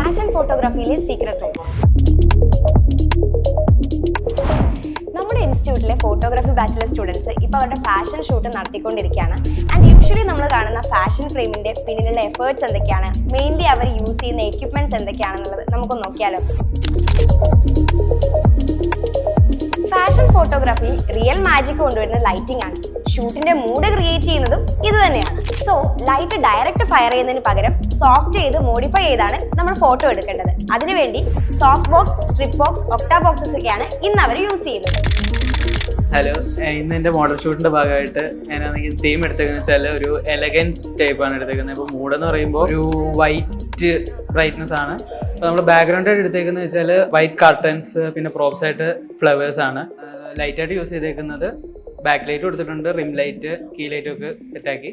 Fashion ഫോട്ടോഗ്രാഫിയിലെ secret rules. നമ്മുടെ ഇൻസ്റ്റിറ്റ്യൂട്ടിലെ photography bachelor students ഇപ്പോൾ അവരുടെ ഫാഷൻ ഷൂട്ട് നടത്തിക്കൊണ്ടിരിക്കുകയാണ്. ആൻഡ് യൂഷ്വലി നമ്മൾ കാണുന്ന ഫാഷൻ ഫ്രെയിമിൻ്റെ പിന്നിലുള്ള എഫേർട്സ് എന്തൊക്കെയാണ്, മെയിൻലി അവർ യൂസ് ചെയ്യുന്ന എക്യുപ്മെൻറ്റ്സ് എന്തൊക്കെയാണെന്നുള്ളത് നമുക്കൊന്ന് നോക്കിയാലോ. ഫാഷൻ ഫോട്ടോഗ്രാഫിയിൽ റിയൽ മാജിക് കൊണ്ടുവരുന്ന ലൈറ്റിംഗ് ആണ്. ഷൂട്ടിന്റെ മൂഡ് ക്രിയേറ്റ് ചെയ്യുന്നതും ഇത് തന്നെയാണ്. സോ ലൈറ്റ് ഡയറക്റ്റ് ഫയർ ചെയ്യുന്നതിന് പകരം സോഫ്റ്റ് ചെയ്ത് മോഡിഫൈ ചെയ്താണ് നമ്മൾ ഫോട്ടോ എടുക്കേണ്ടത്. അതിനുവേണ്ടി soft box, strip box, octa boxes ഒക്കെയാണ് ഇന്ന് അവർ യൂസ് ചെയ്യുന്നത്. ഹലോ, ഇന്ന് എൻ്റെ മോഡൽ ഷൂട്ടിൻ്റെ ഭാഗമായിട്ട് ഞാനാണെങ്കിൽ തീം എടുത്തേക്കെന്ന് വെച്ചാൽ ഒരു എലഗൻസ് ടൈപ്പാണ് എടുത്തേക്കുന്നത്. ഇപ്പോൾ മൂഡെന്ന് പറയുമ്പോൾ ഒരു വൈറ്റ് ബ്രൈറ്റ്നസ് ആണ്. അപ്പോൾ നമ്മൾ ബാക്ക്ഗ്രൗണ്ട് ആയിട്ട് എടുത്തേക്കുന്നത് വെച്ചാൽ വൈറ്റ് കർട്ടൻസ്, പിന്നെ പ്രോപ്സ് ആയിട്ട് ഫ്ലവേഴ്സ് ആണ്. ലൈറ്റായിട്ട് യൂസ് ചെയ്തേക്കുന്നത് ബാക്ക് ലൈറ്റ് കൊടുത്തിട്ടുണ്ട്, റിം ലൈറ്റ്, കീ ലൈറ്റും ഒക്കെ സെറ്റാക്കി.